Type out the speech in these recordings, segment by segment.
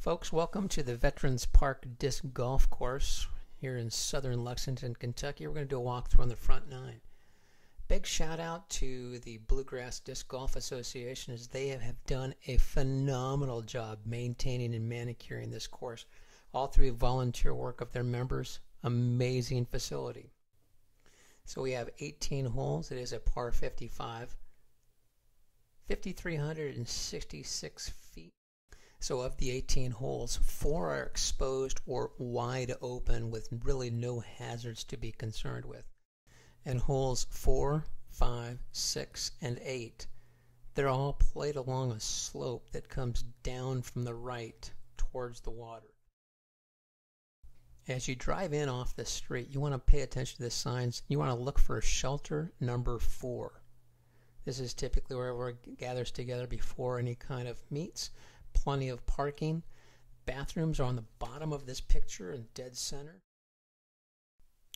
Folks, welcome to the Veterans Park Disc Golf Course here in southern Lexington, Kentucky. We're going to do a walkthrough on the front nine. Big shout out to the Bluegrass Disc Golf Association, as they have done a phenomenal job maintaining and manicuring this course, all through volunteer work of their members. Amazing facility. So we have 18 holes. It is a par 55, 5,366 feet. So of the 18 holes, 4 are exposed or wide open with really no hazards to be concerned with. And holes 4, 5, 6, and 8, they're all played along a slope that comes down from the right towards the water. As you drive in off the street, you want to pay attention to the signs. You want to look for shelter number 4. This is typically where everyone gathers together before any kind of meets. Plenty of parking. Bathrooms are on the bottom of this picture in dead center.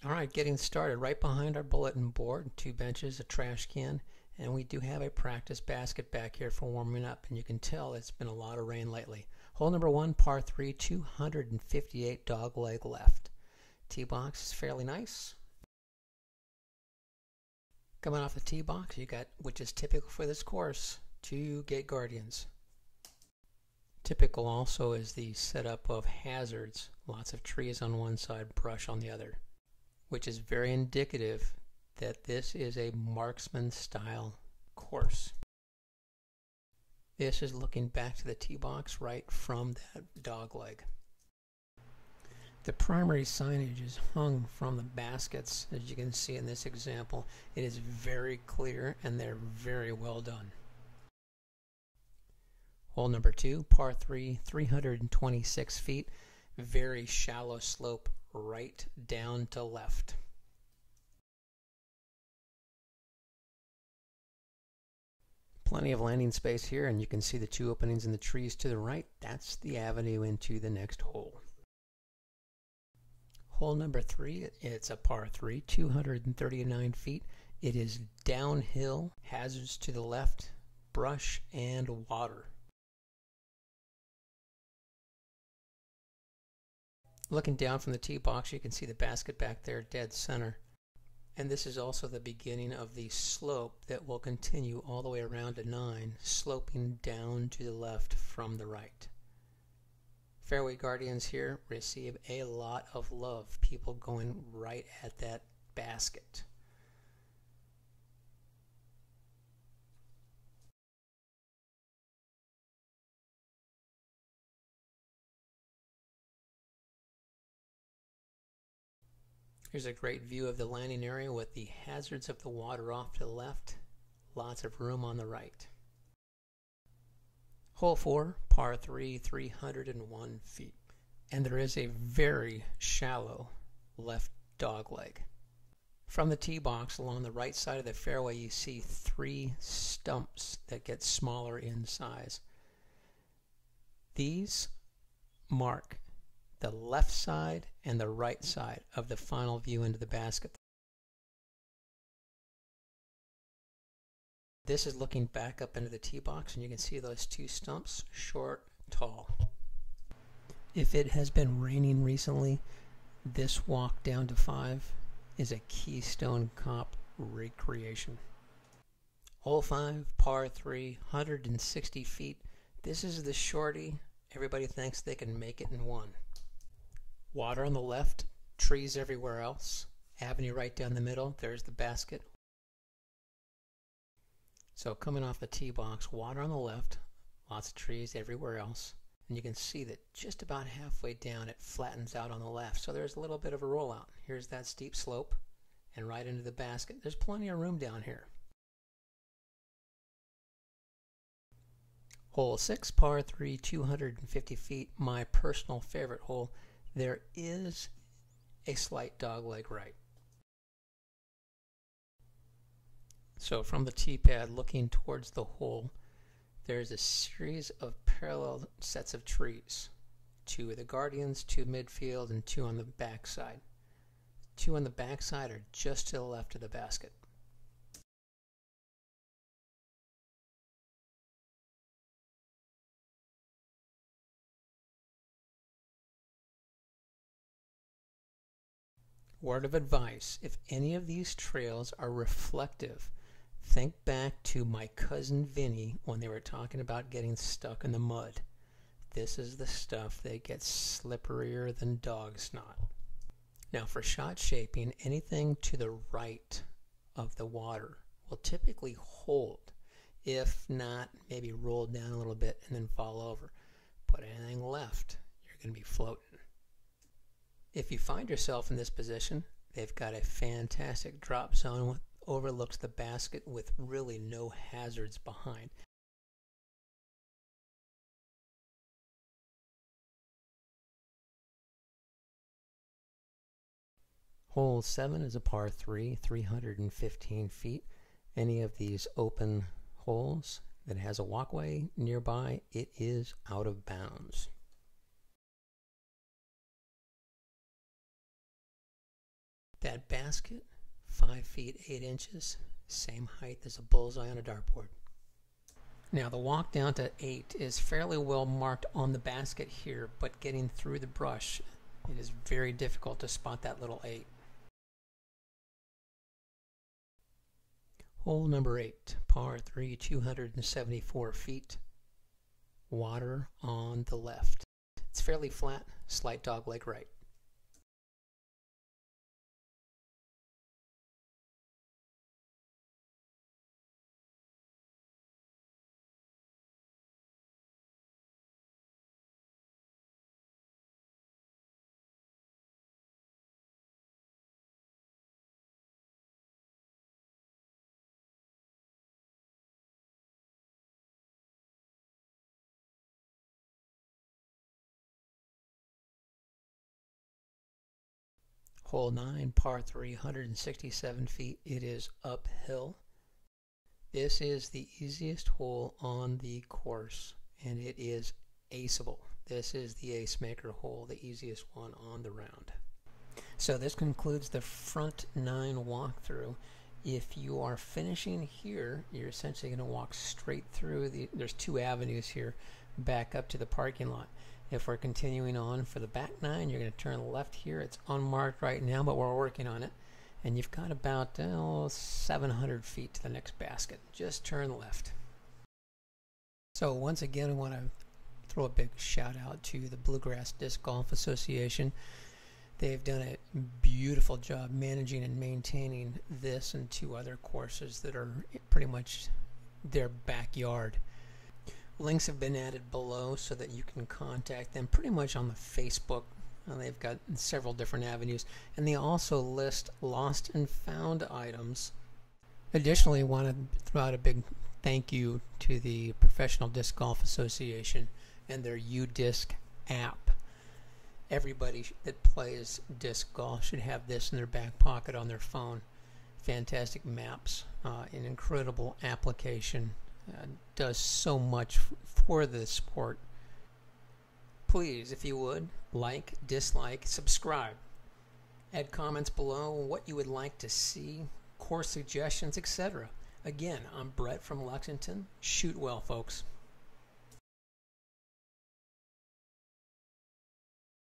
Alright, getting started. Right behind our bulletin board, 2 benches, a trash can, and we do have a practice basket back here for warming up, and you can tell it's been a lot of rain lately. Hole number 1, par 3, 258 dogleg left. Tee box is fairly nice. Coming off the tee box, you got, which is typical for this course, 2 gate guardians. Typical also is the setup of hazards, lots of trees on one side, brush on the other, which is very indicative that this is a marksman style course. This is looking back to the tee box right from that dogleg. The primary signage is hung from the baskets, as you can see in this example. It is very clear and they're very well done. Hole number 2, par 3, 326 feet, very shallow slope right down to left. Plenty of landing space here, and you can see the 2 openings in the trees to the right. That's the avenue into the next hole. Hole number 3, it's a par 3, 239 feet. It is downhill, hazards to the left, brush and water. Looking down from the tee box, you can see the basket back there, dead center. And this is also the beginning of the slope that will continue all the way around to 9, sloping down to the left from the right. Fairway guardians here receive a lot of love, people going right at that basket. Here's a great view of the landing area with the hazards of the water off to the left, lots of room on the right. Hole 4, par 3, 301 feet, and there is a very shallow left dogleg. From the tee box along the right side of the fairway, you see 3 stumps that get smaller in size. These mark the left side and the right side of the final view into the basket. This is looking back up into the tee box, and you can see those 2 stumps, short, tall. If it has been raining recently, this walk down to 5 is a Keystone Cop recreation. Hole 5, par 3, 160 feet. This is the shorty. Everybody thinks they can make it in 1. Water on the left, trees everywhere else, avenue right down the middle, there's the basket. So coming off the tee box, water on the left, lots of trees everywhere else, and you can see that just about halfway down it flattens out on the left, so there's a little bit of a rollout. Here's that steep slope, and right into the basket. There's plenty of room down here. Hole 6, par 3, 250 feet, my personal favorite hole. There is a slight dogleg right. So from the tee pad looking towards the hole, there's a series of parallel sets of trees. 2 of the guardians, 2 midfield, and 2 on the back side. 2 on the back side are just to the left of the basket. Word of advice, if any of these trails are reflective, think back to my cousin Vinny when they were talking about getting stuck in the mud. This is the stuff that gets slipperier than dog snot. Now for shot shaping, anything to the right of the water will typically hold. If not, maybe roll down a little bit and then fall over. Put anything left, you're going to be floating. If you find yourself in this position, they've got a fantastic drop zone that overlooks the basket with really no hazards behind. Hole 7 is a par 3, 315 feet. Any of these open holes that has a walkway nearby, it is out of bounds. That basket, 5 feet 8 inches, same height as a bullseye on a dartboard. Now the walk down to 8 is fairly well marked on the basket here, but getting through the brush, it is very difficult to spot that little 8. Hole number 8, par 3, 274 feet. Water on the left. It's fairly flat, slight dogleg right. Hole 9, par 3, 167 feet. It is uphill. This is the easiest hole on the course, and it is aceable. This is the ace maker hole, the easiest one on the round. So this concludes the front 9 walkthrough. If you are finishing here, you're essentially going to walk straight through there's 2 avenues here back up to the parking lot. If we're continuing on for the back 9, you're going to turn left here. It's unmarked right now, but we're working on it. And you've got about 700 feet to the next basket. Just turn left. So once again, I want to throw a big shout out to the Bluegrass Disc Golf Association. They've done a beautiful job managing and maintaining this and 2 other courses that are pretty much their backyard. Links have been added below so that you can contact them pretty much on the Facebook. They've got several different avenues, and they also list lost and found items. Additionally, I want to throw out a big thank you to the Professional Disc Golf Association and their UDisc app. Everybody that plays disc golf should have this in their back pocket on their phone. Fantastic maps, an incredible application. Does so much for the sport. Please, if you would, like, dislike, subscribe. Add comments below what you would like to see, course suggestions, etc. Again, I'm Brett from Lexington. Shoot well, folks.